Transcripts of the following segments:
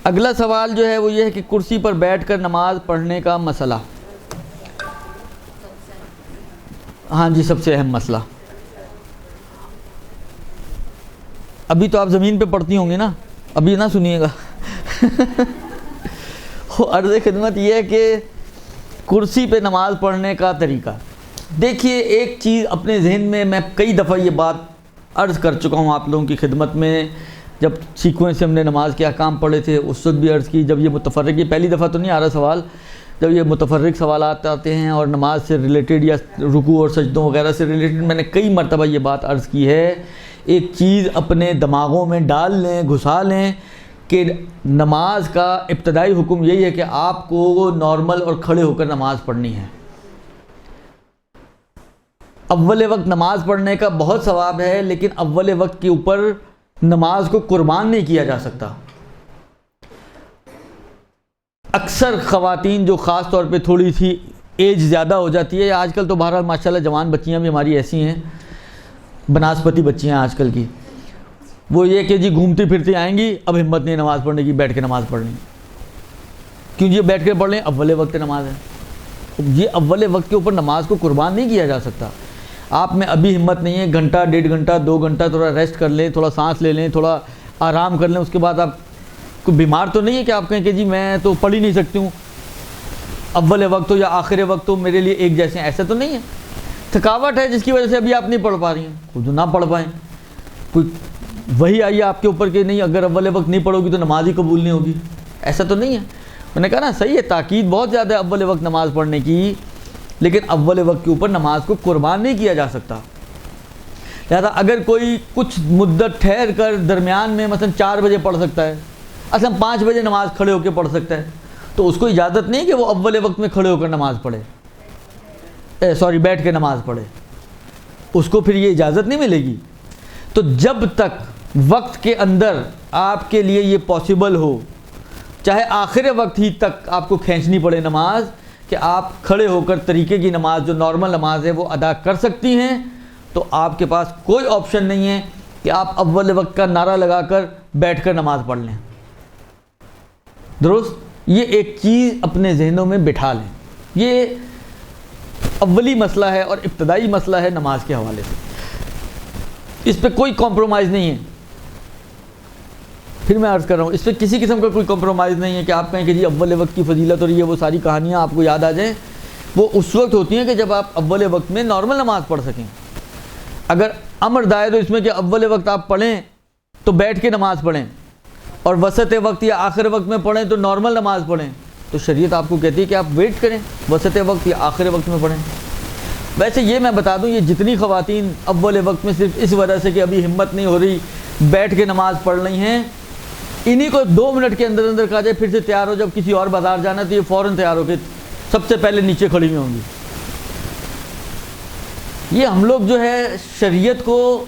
اگلا سوال جو ہے وہ یہ ہے کہ کرسی پر بیٹھ کر نماز پڑھنے کا مسئلہ. ہاں جی، سب سے اہم مسئلہ. ابھی تو آپ زمین پہ پڑھتی ہوں گی نا، ابھی نہ سنیے گا. عرض خدمت یہ ہے کہ کرسی پہ نماز پڑھنے کا طریقہ. دیکھیے ایک چیز اپنے ذہن میں کئی دفعہ یہ بات عرض کر چکا ہوں آپ لوگوں کی خدمت میں، جب سیکوینس سے ہم نے نماز کے احکام پڑھے تھے اس وقت بھی عرض کی. جب یہ متفرق، یہ پہلی دفعہ تو نہیں آ رہا سوال، جب یہ متفرق سوالات آتے ہیں اور نماز سے ریلیٹڈ یا رکوع اور سجدوں وغیرہ سے ریلیٹڈ، میں نے کئی مرتبہ یہ بات عرض کی ہے. ایک چیز اپنے دماغوں میں ڈال لیں، گھسا لیں کہ نماز کا ابتدائی حکم یہی ہے کہ آپ کو نارمل اور کھڑے ہو کر نماز پڑھنی ہے. اول وقت نماز پڑھنے کا بہت ثواب ہے، لیکن اول وقت کے اوپر نماز کو قربان نہیں کیا جا سکتا. اکثر خواتین جو خاص طور پہ تھوڑی سی ایج زیادہ ہو جاتی ہے، آج کل تو بہرحال ماشاءاللہ جوان بچیاں بھی ہماری ایسی ہیں، بناسپتی بچیاں آج کل کی، وہ یہ کہ جی گھومتی پھرتی آئیں گی، اب ہمت نہیں نماز پڑھنے کی، بیٹھ کے نماز پڑھنی. کیوں جی بیٹھ کے پڑھ لیں، اول وقت نماز ہے. یہ اول وقت کے اوپر نماز کو قربان نہیں کیا جا سکتا. آپ میں ابھی ہمت نہیں ہے، گھنٹہ 1.5 گھنٹہ 2 گھنٹہ تھوڑا ریسٹ کر لیں، تھوڑا سانس لے لیں، تھوڑا آرام کر لیں، اس کے بعد آپ کو بیمار تو نہیں ہے کہ آپ کہیں کہ جی میں تو پڑھ ہی نہیں سکتی ہوں، اول وقت ہو یا آخر وقت ہو میرے لیے ایک جیسے ہیں، ایسا تو نہیں ہے. تھکاوٹ ہے جس کی وجہ سے ابھی آپ نہیں پڑھ پا رہی ہیں، خود نہ پڑھ پائیں، کوئی وہی آئیے آپ کے اوپر کہ نہیں اگر اول وقت نہیں پڑھو گی تو نماز ہی قبول نہیں ہوگی، ایسا تو نہیں ہے. میں نے کہا نا صحیح ہے، تاکید بہت زیادہ ہے اول وقت نماز پڑھنے کی، لیکن اول وقت کے اوپر نماز کو قربان نہیں کیا جا سکتا. لہذا اگر کوئی کچھ مدت ٹھہر کر درمیان میں مثلا 4 بجے پڑھ سکتا ہے، اصلا 5 بجے نماز کھڑے ہو کے پڑھ سکتا ہے، تو اس کو اجازت نہیں کہ وہ اول وقت میں کھڑے ہو کر نماز پڑھے، بیٹھ کے نماز پڑھے، اس کو پھر یہ اجازت نہیں ملے گی. تو جب تک وقت کے اندر آپ کے لیے یہ پاسبل ہو، چاہے آخر وقت ہی تک آپ کو کھینچنی پڑے نماز، کہ آپ کھڑے ہو کر طریقے کی نماز جو نارمل نماز ہے وہ ادا کر سکتی ہیں، تو آپ کے پاس کوئی آپشن نہیں ہے کہ آپ اول وقت کا نعرہ لگا کر بیٹھ کر نماز پڑھ لیں. درست؟ یہ ایک چیز اپنے ذہنوں میں بٹھا لیں. یہ اولی مسئلہ ہے اور ابتدائی مسئلہ ہے نماز کے حوالے سے، اس پہ کوئی کمپرومائز نہیں ہے. پھر میں عرض کر رہا ہوں اس پہ کسی قسم کا کوئی کمپرومائز نہیں ہے کہ آپ کہیں کہ جی اول وقت کی فضیلت اور یہ وہ ساری کہانیاں آپ کو یاد آ جائیں. وہ اس وقت ہوتی ہیں کہ جب آپ اول وقت میں نارمل نماز پڑھ سکیں. اگر امر دائے تو اس میں کہ اول وقت آپ پڑھیں تو بیٹھ کے نماز پڑھیں، اور وسط وقت یا آخر وقت میں پڑھیں تو نارمل نماز پڑھیں، تو شریعت آپ کو کہتی ہے کہ آپ ویٹ کریں، وسط وقت یا آخر وقت میں پڑھیں. ویسے یہ میں بتا دوں، یہ جتنی خواتین اول وقت میں صرف اس وجہ سے کہ ابھی ہمت نہیں ہو رہی بیٹھ کے نماز پڑھ رہی ہیں، انہی کو 2 منٹ کے اندر اندر کہا جائے پھر سے تیار ہو، جب کسی اور بازار جانا تو یہ فوراً تیار ہو کے سب سے پہلے نیچے کھڑی ہوئی ہوں گی. یہ ہم لوگ جو ہے شریعت کو،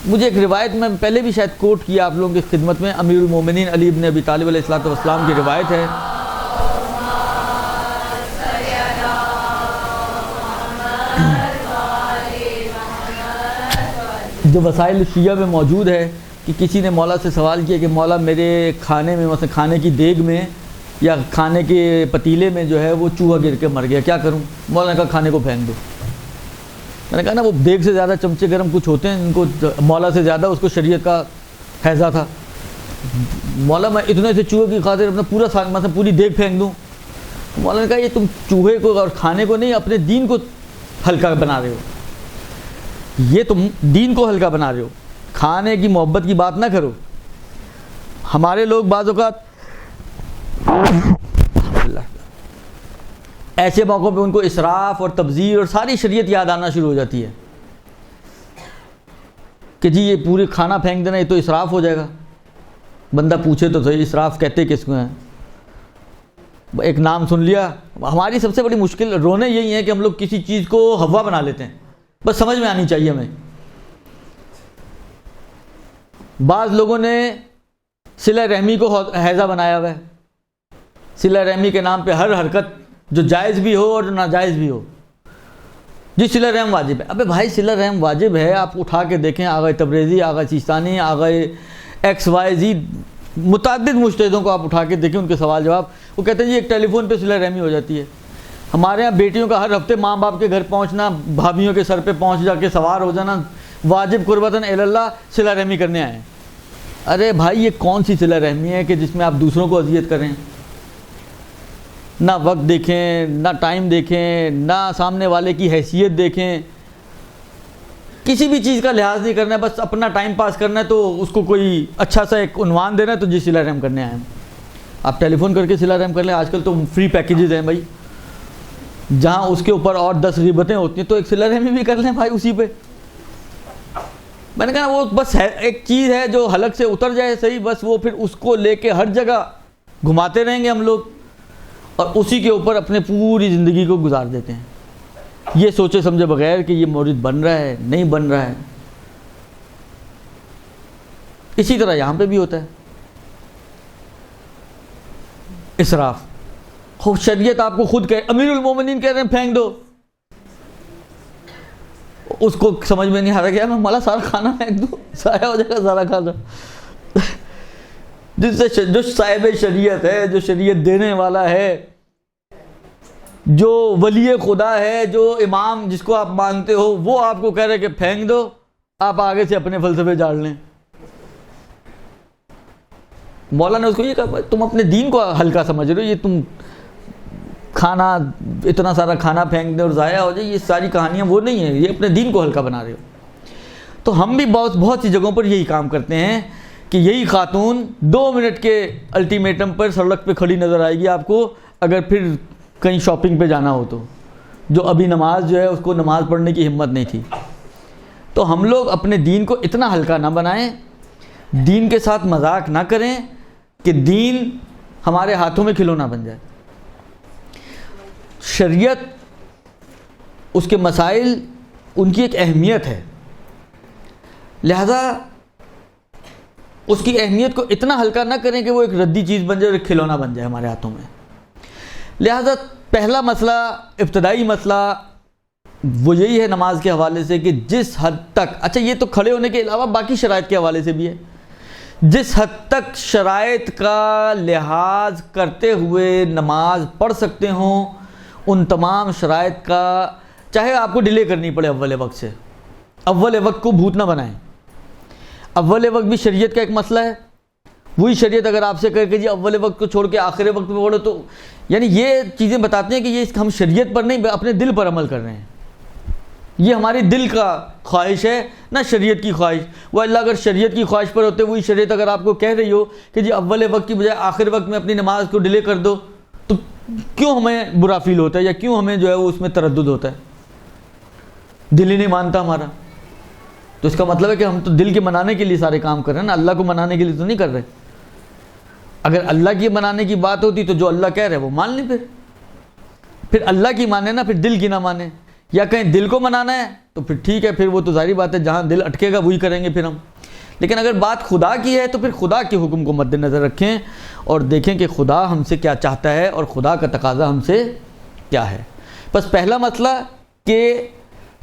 مجھے ایک روایت میں پہلے بھی شاید کوٹ کیا آپ لوگوں کی خدمت میں، امیر المومنین علی بن ابی طالب علیہ الصلوۃ والسلام کی روایت ہے، جو وسائل شیعہ میں موجود ہے، کہ کسی نے مولا سے سوال کیا کہ مولا میرے کھانے میں، مثلا کھانے کی دیگ میں یا کھانے کے پتیلے میں جو ہے وہ چوہا گر کے مر گیا، کیا کروں؟ مولا نے کہا کھانے کو پھینک دو. میں نے کہا نا وہ دیگ سے زیادہ چمچے گرم کچھ ہوتے ہیں، ان کو مولا سے زیادہ اس کو شریعت کا حیضہ تھا. مولا میں اتنے سے چوہے کی خاطر اپنا پورا مثلا پوری دیگ پھینک دوں؟ مولا نے کہا یہ تم چوہے کو اور کھانے کو نہیں، اپنے دین کو ہلکا بنا رہے ہو، یہ تم دین کو ہلکا بنا رہے ہو، کھانے کی محبت کی بات نہ کرو. ہمارے لوگ بعض اوقات ایسے موقعوں پہ ان کو اسراف اور تبذیر اور ساری شریعت یاد آنا شروع ہو جاتی ہے کہ جی یہ پورے کھانا پھینک دینا یہ تو اسراف ہو جائے گا. بندہ پوچھے تو صحیح اسراف کہتے کس کو ہیں؟ ایک نام سن لیا. ہماری سب سے بڑی مشکل رونے یہی ہے کہ ہم لوگ کسی چیز کو ہوا بنا لیتے ہیں، بس سمجھ میں آنی چاہیے ہمیں. بعض لوگوں نے صلہ رحمی کو حیضہ بنایا ہوا ہے، صلہ رحمی کے نام پہ ہر حرکت جو جائز بھی ہو اور جو ناجائز بھی ہو، جی صلہ رحم واجب ہے. ابے بھائی صلہ رحم واجب ہے، آپ اٹھا کے دیکھیں، آغا تبریزی، آغا سیستانی، آغا XYZ متعدد مجتہدوں کو آپ اٹھا کے دیکھیں ان کے سوال جواب، وہ کہتے ہیں جی ایک ٹیلی فون پہ صلہ رحمی ہو جاتی ہے۔ ہمارے ہاں بیٹیوں کا ہر ہفتے ماں باپ کے گھر پہنچنا، بھابھیوں کے سر پہ پہنچ جا کے سوار ہو جانا، واجب قربتاً اللہ صلہ رحمی کرنے آئے ہیں۔ ارے بھائی یہ کون سی صلہ رحمی ہے کہ جس میں آپ دوسروں کو اذیت کریں؟ نہ وقت دیکھیں، نہ ٹائم دیکھیں، نہ سامنے والے کی حیثیت دیکھیں، کسی بھی چیز کا لحاظ نہیں کرنا ہے، بس اپنا ٹائم پاس کرنا ہے۔ تو اس کو کوئی اچھا سا ایک عنوان دینا ہے تو جی صلہ رحم کرنے آئے ہیں۔ آپ ٹیلی فون کر کے صلہ رحم کر لیں، آج کل تو فری پیکیجز ہیں بھائی، جہاں اس کے اوپر اور 10 غیبتیں ہوتی ہیں، تو ایک صلہ رحمی بھی کر لیں بھائی اسی پہ۔ میں نے کہا وہ بس ہے ایک چیز ہے جو حلق سے اتر جائے صحیح، بس وہ پھر اس کو لے کے ہر جگہ گھماتے رہیں گے ہم لوگ، اور اسی کے اوپر اپنے پوری زندگی کو گزار دیتے ہیں، یہ سوچے سمجھے بغیر کہ یہ مورد بن رہا ہے نہیں بن رہا ہے۔ اسی طرح یہاں پہ بھی ہوتا ہے اسراف۔ خوب شریعت آپ کو خود کہے، امیر المومنین کہہ رہے ہیں پھینک دو، اس کو سمجھ میں نہیں آ رہا کہ میں مولا سارا کھانا پھینک دوں، ضائع ہو جائے گا سارا کھانا۔ جس سے جو صاحب شریعت ہے، جو شریعت دینے والا ہے، جو ولی خدا ہے، جو امام جس کو آپ مانتے ہو، وہ آپ کو کہہ رہے کہ پھینک دو، آپ آگے سے اپنے فلسفے جاڑ لیں۔ مولا نے اس کو یہ کہا تم اپنے دین کو ہلکا سمجھ رہے ہو، یہ تم کھانا اتنا سارا کھانا پھینک دے اور ضائع ہو جائے، یہ ساری کہانیاں وہ نہیں ہیں، یہ اپنے دین کو ہلکا بنا رہے ہو۔ تو ہم بھی بہت سی جگہوں پر یہی کام کرتے ہیں کہ یہی خاتون 2 منٹ کے الٹیمیٹم پر سڑک پہ کھڑی نظر آئے گی آپ کو، اگر پھر کہیں شاپنگ پہ جانا ہو تو، جو ابھی نماز جو ہے اس کو نماز پڑھنے کی ہمت نہیں تھی۔ تو ہم لوگ اپنے دین کو اتنا ہلکا نہ بنائیں، دین کے ساتھ مذاق نہ کریں کہ دین ہمارے ہاتھوں میں کھلونا بن جائے۔ شریعت، اس کے مسائل، ان کی ایک اہمیت ہے، لہذا اس کی اہمیت کو اتنا ہلکا نہ کریں کہ وہ ایک ردی چیز بن جائے اور ایک کھلونا بن جائے ہمارے ہاتھوں میں۔ لہذا پہلا مسئلہ، ابتدائی مسئلہ وہ یہی ہے نماز کے حوالے سے کہ جس حد تک، اچھا یہ تو کھڑے ہونے کے علاوہ باقی شرائط کے حوالے سے بھی ہے، جس حد تک شرائط کا لحاظ کرتے ہوئے نماز پڑھ سکتے ہوں، ان تمام شرائط کا، چاہے آپ کو ڈیلے کرنی پڑے اول وقت سے، اول وقت کو بھوت نہ بنائیں۔ اول وقت بھی شریعت کا ایک مسئلہ ہے، وہی شریعت اگر آپ سے کہے کہ جی اول وقت کو چھوڑ کے آخر وقت میں پڑھو، تو یعنی یہ چیزیں بتاتے ہیں کہ یہ ہم شریعت پر نہیں اپنے دل پر عمل کر رہے ہیں، یہ ہماری دل کا خواہش ہے نہ شریعت کی خواہش۔ وہ اللہ اگر شریعت کی خواہش پر ہوتے، وہی شریعت اگر آپ کو کہہ رہی ہو کہ جی اول وقت کی بجائے آخر وقت میں اپنی نماز کو ڈیلے کر دو، تو کیوں ہمیں برا فیل ہوتا ہے، یا کیوں ہمیں جو ہے وہ اس میں تردد ہوتا ہے؟ دل ہی نہیں مانتا ہمارا، تو اس کا مطلب ہے کہ ہم تو دل کے منانے کے لیے سارے کام کر رہے ہیں نا، اللہ کو منانے کے لیے تو نہیں کر رہے۔ اگر اللہ کی منانے کی بات ہوتی تو جو اللہ کہہ رہے وہ مان لیں، پھر اللہ کی مانے نا، پھر دل کی نہ مانے، یا کہیں دل کو منانا ہے تو پھر ٹھیک ہے، پھر وہ تو ظاہری بات ہے جہاں دل اٹکے گا وہی کریں گے پھر ہم۔ لیکن اگر بات خدا کی ہے تو پھر خدا کے حکم کو مد نظر رکھیں اور دیکھیں کہ خدا ہم سے کیا چاہتا ہے اور خدا کا تقاضا ہم سے کیا ہے۔ بس پہلا مسئلہ کہ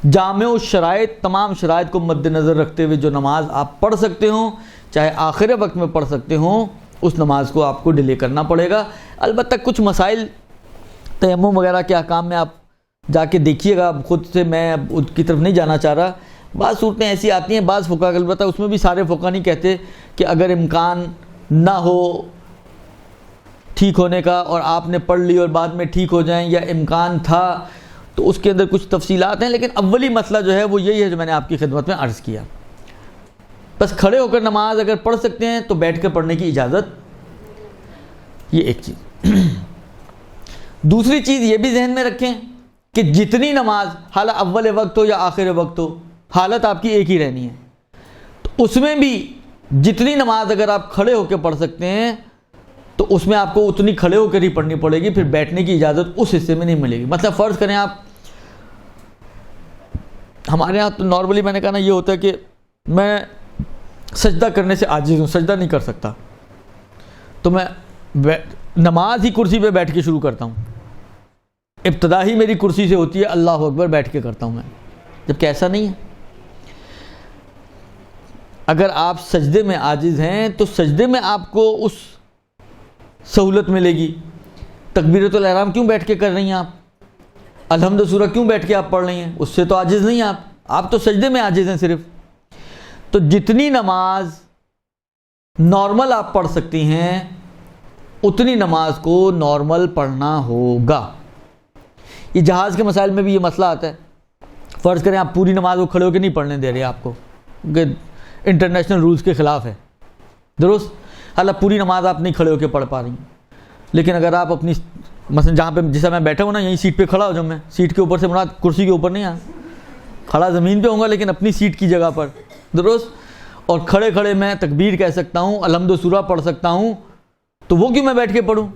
جامع الشرائط، تمام شرائط کو مد نظر رکھتے ہوئے جو نماز آپ پڑھ سکتے ہوں، چاہے آخر وقت میں پڑھ سکتے ہوں، اس نماز کو آپ کو ڈیلے کرنا پڑے گا۔ البتہ کچھ مسائل تیمم وغیرہ کے احکام میں آپ جا کے دیکھیے گا خود سے، میں اب ان کی طرف نہیں جانا چاہ رہا۔ بعض صورتیں ایسی آتی ہیں، بعض فقہ، البتہ اس میں بھی سارے فقہ نہیں کہتے کہ اگر امکان نہ ہو ٹھیک ہونے کا اور آپ نے پڑھ لی اور بعد میں ٹھیک ہو جائیں، یا امکان تھا، تو اس کے اندر کچھ تفصیلات ہیں، لیکن اولی مسئلہ جو ہے وہ یہی ہے جو میں نے آپ کی خدمت میں عرض کیا۔ بس کھڑے ہو کر نماز اگر پڑھ سکتے ہیں تو بیٹھ کر پڑھنے کی اجازت، یہ ایک چیز۔ دوسری چیز یہ بھی ذہن میں رکھیں کہ جتنی نماز، حالانکہ اول وقت ہو یا آخر وقت ہو، حالت آپ کی ایک ہی رہنی ہے، تو اس میں بھی جتنی نماز اگر آپ کھڑے ہو کے پڑھ سکتے ہیں تو اس میں آپ کو اتنی کھڑے ہو کر ہی پڑھنی پڑے گی، پھر بیٹھنے کی اجازت اس حصے میں نہیں ملے گی۔ مطلب فرض کریں آپ، ہمارے ہاں تو نارملی میں نے کہا نا یہ ہوتا ہے کہ میں سجدہ کرنے سے عاجز ہوں، سجدہ نہیں کر سکتا، تو میں نماز ہی کرسی پہ بیٹھ کے شروع کرتا ہوں، ابتدا ہی میری کرسی سے ہوتی ہے، اللہ اکبر بیٹھ کے کرتا ہوں میں، جبکہ ایسا نہیں ہے۔ اگر آپ سجدے میں عاجز ہیں تو سجدے میں آپ کو اس سہولت ملے گی. تکبیرۃ الاحرام کیوں بیٹھ کے کر رہی ہیں آپ؟ الحمد سورہ کیوں بیٹھ کے آپ پڑھ رہی ہیں؟ اس سے تو عاجز نہیں ہیں آپ تو سجدے میں عاجز ہیں صرف. تو جتنی نماز نارمل آپ پڑھ سکتی ہیں اتنی نماز کو نارمل پڑھنا ہوگا. یہ جہاز کے مسائل میں بھی یہ مسئلہ آتا ہے. فرض کریں آپ پوری نماز کو کھڑے ہو کے نہیں پڑھنے دے رہے آپ کو کہ انٹرنیشنل رولز کے خلاف ہے، درست؟ حالانکہ پوری نماز آپ نہیں کھڑے ہو کے پڑھ پا رہی ہیں، لیکن اگر آپ اپنی مثلا جہاں پہ جیسا میں بیٹھا ہوں نا، یہیں سیٹ پہ کھڑا ہو جاؤں میں، سیٹ کے اوپر سے مراد کرسی کے اوپر نہیں کھڑا زمین پہ ہوں گا لیکن اپنی سیٹ کی جگہ پر، درست؟ اور کھڑے کھڑے میں تکبیر کہہ سکتا ہوں، الحمد سورہ پڑھ سکتا ہوں، تو وہ کیوں میں بیٹھ کے پڑھوں؟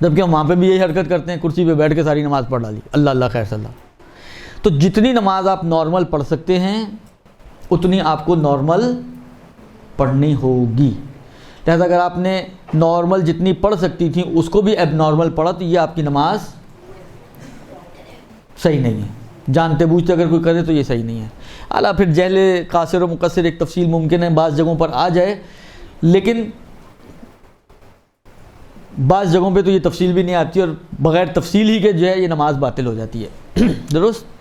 جبکہ ہم وہاں پہ بھی یہی حرکت کرتے ہیں، کرسی پہ بیٹھ کے ساری نماز پڑھ ڈالی، اللہ اللہ خیر صلی اللہ. تو جتنی نماز آپ نارمل پڑھ سکتے ہیں اتنی آپ کو نارمل پڑھنی ہوگی. لہذا اگر آپ نے نارمل جتنی پڑھ سکتی تھیں اس کو بھی ایب نارمل پڑھا تو یہ آپ کی نماز صحیح نہیں ہے. جانتے بوجھتے اگر کوئی کرے تو یہ صحیح نہیں ہے. اعلیٰ پھر جہل قاصر و مقصر ایک تفصیل ممکن ہے بعض جگہوں پر آ جائے، لیکن بعض جگہوں پہ تو یہ تفصیل بھی نہیں آتی اور بغیر تفصیل ہی کے جو ہے یہ نماز باطل ہو جاتی ہے. درست؟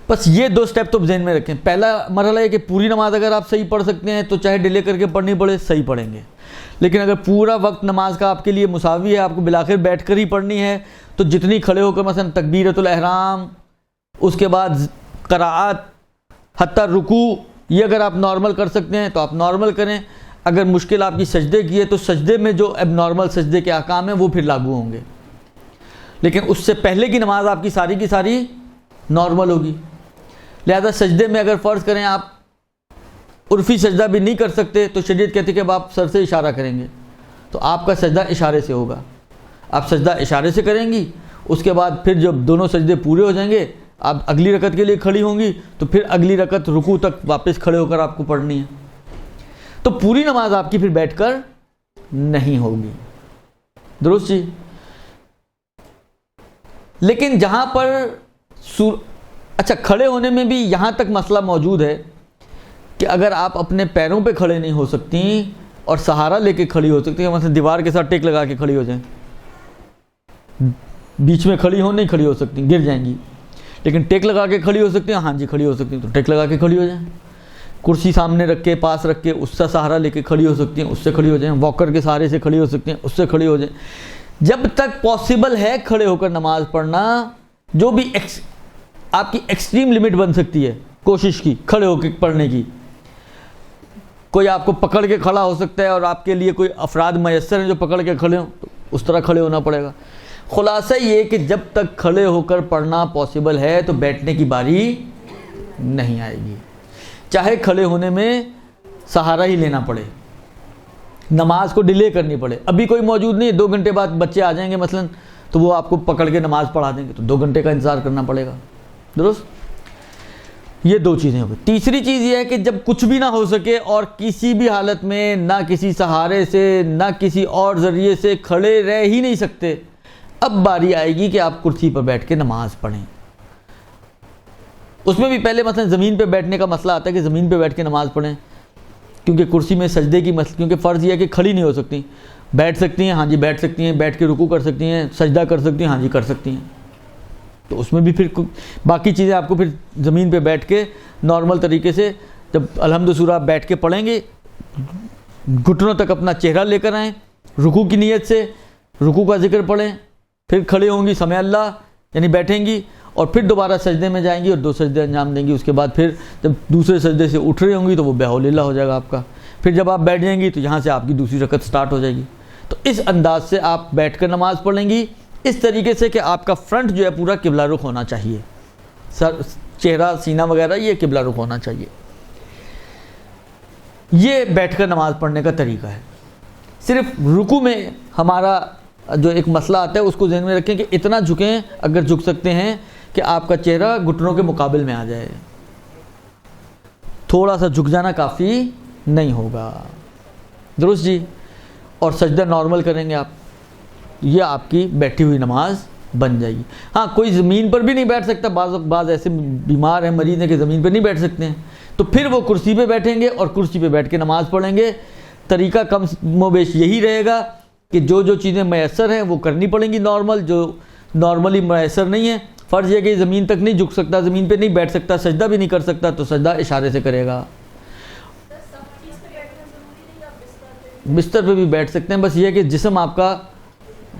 بس یہ دو سٹیپ تو ذہن میں رکھیں. پہلا مرحلہ ہے کہ پوری نماز اگر آپ صحیح پڑھ سکتے ہیں تو چاہے ڈیلے کر کے پڑھنی پڑے صحیح پڑھیں گے، لیکن اگر پورا وقت نماز کا آپ کے لیے مساوی ہے، آپ کو بالآخر بیٹھ کر ہی پڑھنی ہے، تو جتنی کھڑے ہو کر مثلا تکبیرۃ الاحرام، اس کے بعد قراءات حتی رکوع، یہ اگر آپ نارمل کر سکتے ہیں تو آپ نارمل کریں. اگر مشکل آپ کی سجدے کی ہے تو سجدے میں جو اب نارمل سجدے کے احکام ہیں وہ پھر لاگو ہوں گے، لیکن اس سے پہلے کی نماز آپ کی ساری نارمل ہوگی. لہذا سجدے میں اگر فرض کریں آپ عرفی سجدہ بھی نہیں کر سکتے تو شریعت کہتی ہے کہ اب آپ سر سے اشارہ کریں گے، تو آپ کا سجدہ اشارے سے ہوگا. آپ سجدہ اشارے سے کریں گی، اس کے بعد پھر جب دونوں سجدے پورے ہو جائیں گے آپ اگلی رکعت کے لیے کھڑی ہوں گی تو پھر اگلی رکعت رکوع تک واپس کھڑے ہو کر آپ کو پڑھنی ہے. تو پوری نماز آپ کی پھر بیٹھ کر نہیں ہوگی، درست جی؟ لیکن جہاں پر اچھا کھڑے ہونے میں بھی یہاں تک مسئلہ موجود ہے کہ اگر آپ اپنے پیروں پہ کھڑے نہیں ہو سکتی اور سہارا لے کے کھڑی ہو سکتی ہیں، مثلا دیوار کے ساتھ ٹیک لگا کے کھڑی ہو جائیں، بیچ میں کھڑی ہو نہیں کھڑی ہو سکتی گر جائیں گی، لیکن ٹیک لگا کے کھڑی ہو سکتی ہیں، ہاں جی کھڑی ہو سکتی ہیں تو ٹیک لگا کے کھڑی ہو جائیں. کرسی سامنے رکھ کے پاس رکھ کے اس کا سہارا لے کے کھڑی ہو سکتی ہیں، اس سے کھڑی ہو جائیں. واکر کے سہارے سے کھڑی ہو سکتی ہیں، اس سے کھڑی ہو جائیں. جب تک پاسبل ہے کھڑے ہو کر نماز پڑھنا، جو بھی آپ کی ایکسٹریم لمٹ بن سکتی ہے کوشش کی کھڑے ہو کے پڑھنے کی. کوئی آپ کو پکڑ کے کھڑا ہو سکتا ہے اور آپ کے لیے کوئی افراد میسر ہیں جو پکڑ کے کھڑے ہوں تو اس طرح کھڑے ہونا پڑے گا. خلاصہ یہ کہ جب تک کھڑے ہو کر پڑھنا پاسبل ہے تو بیٹھنے کی باری نہیں آئے گی، چاہے کھڑے ہونے میں سہارا ہی لینا پڑے، نماز کو ڈیلے کرنی پڑے. ابھی کوئی موجود نہیں ہے، 2 گھنٹے بعد بچے آ جائیں گے مثلا تو وہ آپ کو پکڑ کے نماز پڑھا دیں گے تو 2 گھنٹے کا انتظار کرنا پڑے گا، درست؟ یہ 2 چیزیں ہو گئی. تیسری چیز یہ ہے کہ جب کچھ بھی نہ ہو سکے اور کسی بھی حالت میں نہ کسی سہارے سے نہ کسی اور ذریعے سے کھڑے رہ ہی نہیں سکتے، اب باری آئے گی کہ آپ کرسی پر بیٹھ کے نماز پڑھیں. اس میں بھی پہلے مثلا زمین پہ بیٹھنے کا مسئلہ آتا ہے کہ زمین پہ بیٹھ کے نماز پڑھیں، کیونکہ کرسی میں سجدے کی مسئلہ، کیونکہ فرض یہ ہے کہ کھڑی نہیں ہو سکتی. بیٹھ سکتی ہیں، ہاں جی بیٹھ سکتی ہیں، بیٹھ کے رکوع کر سکتی ہیں، سجدہ کر سکتی ہیں، ہاں جی کر سکتی ہیں. تو اس میں بھی پھر باقی چیزیں آپ کو پھر زمین پہ بیٹھ کے نارمل طریقے سے جب الحمد سورہ آپ بیٹھ کے پڑھیں گے، گھٹنوں تک اپنا چہرہ لے کر آئیں، رکوع کی نیت سے رکوع کا ذکر پڑھیں، پھر کھڑے ہوں گی سمع اللہ یعنی بیٹھیں گی اور پھر دوبارہ سجدے میں جائیں گی اور 2 سجدے انجام دیں گی. اس کے بعد پھر جب دوسرے سجدے سے اٹھ رہی ہوں گی تو وہ بحول اللہ ہو جائے گا آپ کا. پھر جب آپ بیٹھ جائیں گی تو یہاں سے آپ کی دوسری رکعت سٹارٹ ہو جائے گی. تو اس انداز سے آپ بیٹھ کر نماز پڑھیں گی، اس طریقے سے کہ آپ کا فرنٹ جو ہے پورا قبلہ رخ ہونا چاہیے، سر چہرہ سینہ وغیرہ یہ قبلہ رخ ہونا چاہیے. یہ بیٹھ کر نماز پڑھنے کا طریقہ ہے. صرف رکوع میں ہمارا جو ایک مسئلہ آتا ہے اس کو ذہن میں رکھیں کہ اتنا جھکیں، اگر جھک سکتے ہیں کہ آپ کا چہرہ گھٹنوں کے مقابل میں آ جائے، تھوڑا سا جھک جانا کافی نہیں ہوگا، درست جی؟ اور سجدہ نارمل کریں گے آپ، یہ آپ کی بیٹھی ہوئی نماز بن جائے گی. ہاں کوئی زمین پر بھی نہیں بیٹھ سکتا، بعض ایسے بیمار ہیں مریض ہیں کہ زمین پر نہیں بیٹھ سکتے ہیں، تو پھر وہ کرسی پہ بیٹھیں گے اور کرسی پہ بیٹھ کے نماز پڑھیں گے. طریقہ کم و بیش یہی رہے گا کہ جو جو چیزیں میسر ہیں وہ کرنی پڑیں گی نارمل, جو نارملی میسر نہیں ہیں. فرض یہ کہ زمین تک نہیں جھک سکتا, زمین پہ نہیں بیٹھ سکتا, سجدہ بھی نہیں کر سکتا, تو سجدہ اشارے سے کرے گا. بستر پہ بھی بیٹھ سکتے ہیں, بس یہ کہ جسم آپ کا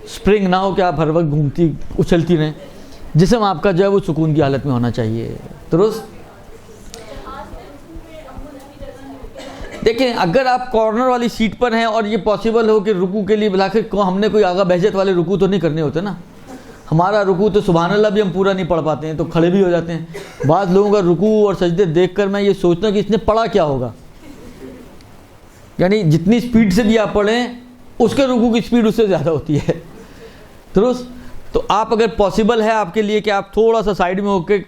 سپرنگ نہ ہو کہ آپ ہر وقت گھومتی اچھلتی رہیں. جسم آپ کا جو ہے وہ سکون کی حالت میں ہونا چاہیے. درست. دیکھیں اگر آپ کارنر والی سیٹ پر ہیں اور یہ پاسبل ہو کہ رکوع کے لیے بلاخر ہم نے کوئی آغا بہجت والے رکوع تو نہیں کرنے ہوتے نا. ہمارا رکوع تو سبحان اللہ بھی ہم پورا نہیں پڑھ پاتے ہیں تو کھڑے بھی ہو جاتے ہیں. بعض لوگوں کا رکوع اور سجدے دیکھ کر میں یہ سوچتا ہوں کہ اس نے پڑھا کیا ہوگا. یعنی جتنی سپیڈ سے بھی آپ پڑھیں اس کے رکوع کی سپیڈ اس سے زیادہ ہوتی ہے. درست. تو آپ اگر پاسبل ہے آپ کے لیے کہ آپ تھوڑا سا سائیڈ میں ہو کے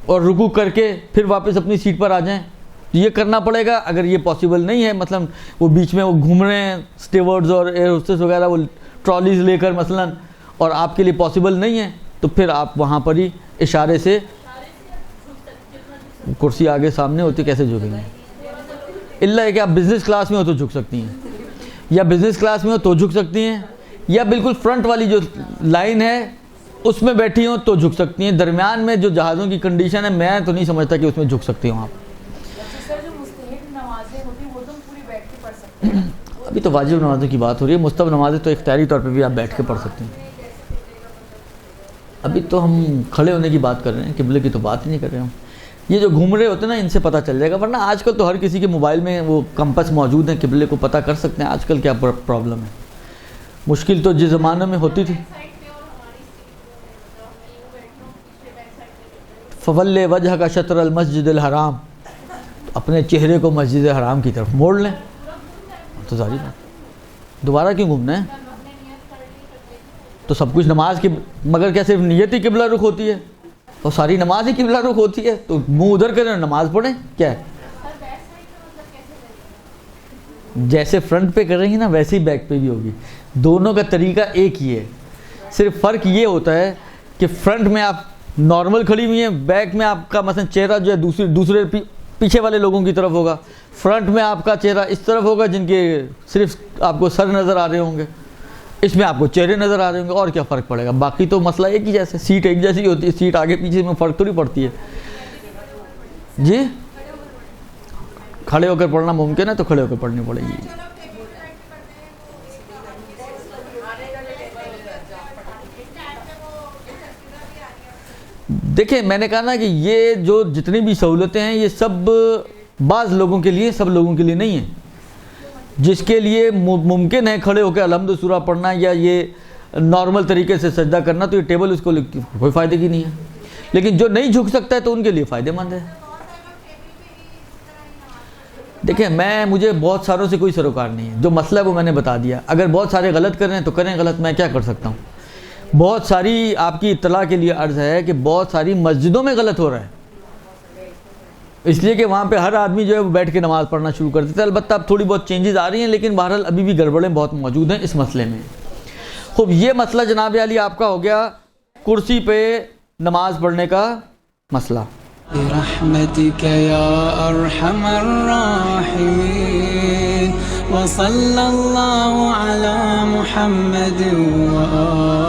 اور رکوع کر کے پھر واپس اپنی سیٹ پر آ جائیں تو یہ کرنا پڑے گا. اگر یہ پاسبل نہیں ہے, مثلا وہ بیچ میں وہ گھوم رہے ہیں اسٹیورڈز اور ایئر ہوسٹس وغیرہ وہ ٹرالیز لے کر مثلا, اور آپ کے لیے پاسبل نہیں ہے, تو پھر آپ وہاں پر ہی اشارے سے, کرسی آگے سامنے ہوتی کیسے جھکیں گے؟ اللہ ہے کہ آپ بزنس کلاس میں ہو تو جھک سکتی ہیں, یا بزنس کلاس میں ہو تو جھک سکتی ہیں, یا بالکل فرنٹ والی جو لائن ہے اس میں بیٹھی ہوں تو جھک سکتی ہیں. درمیان میں جو جہازوں کی کنڈیشن ہے میں تو نہیں سمجھتا کہ اس میں جھک سکتی ہوں آپ. ابھی تو واجب نمازوں کی بات ہو رہی ہے, مستحب نمازیں تو اختیاری طور پہ بھی آپ بیٹھ کے پڑھ سکتے ہیں. ابھی تو ہم کھڑے ہونے کی بات کر رہے ہیں, قبلے کی تو بات ہی نہیں کر رہے ہم. یہ جو گھوم رہے ہوتے ہیں نا ان سے پتہ چل جائے گا, ورنہ آج کل تو ہر کسی کے موبائل میں وہ کمپس موجود ہیں, قبلے کو پتہ کر سکتے ہیں. آج کل کیا پرابلم ہے, مشکل تو جس زمانے میں ہوتی تھی. فول وجہ کا شطر المسجد الحرام, اپنے چہرے کو مسجد حرام کی طرف موڑ لیں تو ساری بات. دوبارہ کیوں گھومنا ہے؟ تو سب کچھ نماز کی, مگر کیا صرف نیت ہی قبلہ رخ ہوتی ہے اور ساری نماز ہی قبلہ رخ ہوتی ہے؟ تو منہ ادھر کریں نماز پڑھیں. کیا ہے جیسے فرنٹ پہ کریں گے نا ویسے ہی بیک پہ بھی ہوگی. دونوں کا طریقہ ایک ہی ہے, صرف فرق یہ ہوتا ہے کہ فرنٹ میں آپ نارمل کھڑی ہوئی ہیں, بیک میں آپ کا مثلا چہرہ جو ہے دوسرے پیچھے والے لوگوں کی طرف ہوگا. فرنٹ میں آپ کا چہرہ اس طرف ہوگا جن کے صرف آپ کو سر نظر آ رہے ہوں گے, اس میں آپ کو چہرے نظر آ رہے ہوں گے. اور کیا فرق پڑے گا؟ باقی تو مسئلہ ایک ہی جیسے, سیٹ ایک جیسی ہوتی ہے, سیٹ آگے پیچھے میں فرق تھوڑی پڑتی ہے. جی کھڑے ہو کر پڑھنا ممکن ہے تو کھڑے ہو کر پڑھنی پڑے گی. دیکھیں میں نے کہا نا کہ یہ جو جتنی بھی سہولتیں ہیں یہ سب بعض لوگوں کے لیے, سب لوگوں کے لیے نہیں ہیں. جس کے لیے ممکن ہے کھڑے ہو کے الحمد سورہ پڑھنا یا یہ نارمل طریقے سے سجدہ کرنا, تو یہ ٹیبل اس کو کوئی فائدے کی نہیں ہے. لیکن جو نہیں جھک سکتا ہے تو ان کے لیے فائدے مند ہے. دیکھیں مجھے بہت ساروں سے کوئی سروکار نہیں ہے, جو مسئلہ ہے وہ میں نے بتا دیا. اگر بہت سارے غلط کر رہے ہیں تو کریں غلط, میں کیا کر سکتا ہوں. بہت ساری آپ کی اطلاع کے لیے عرض ہے کہ بہت ساری مسجدوں میں غلط ہو رہا ہے, اس لیے کہ وہاں پہ ہر آدمی جو ہے وہ بیٹھ کے نماز پڑھنا شروع کر دیتا ہے. البتہ اب تھوڑی بہت چینجز آ رہی ہیں, لیکن بہرحال ابھی بھی گڑبڑیں بہت موجود ہیں اس مسئلے میں. خوب یہ مسئلہ جناب علی آپ کا ہو گیا کرسی پہ نماز پڑھنے کا مسئلہ. برحمتك يا ارحم الراحمين وصلى الله على محمد وآله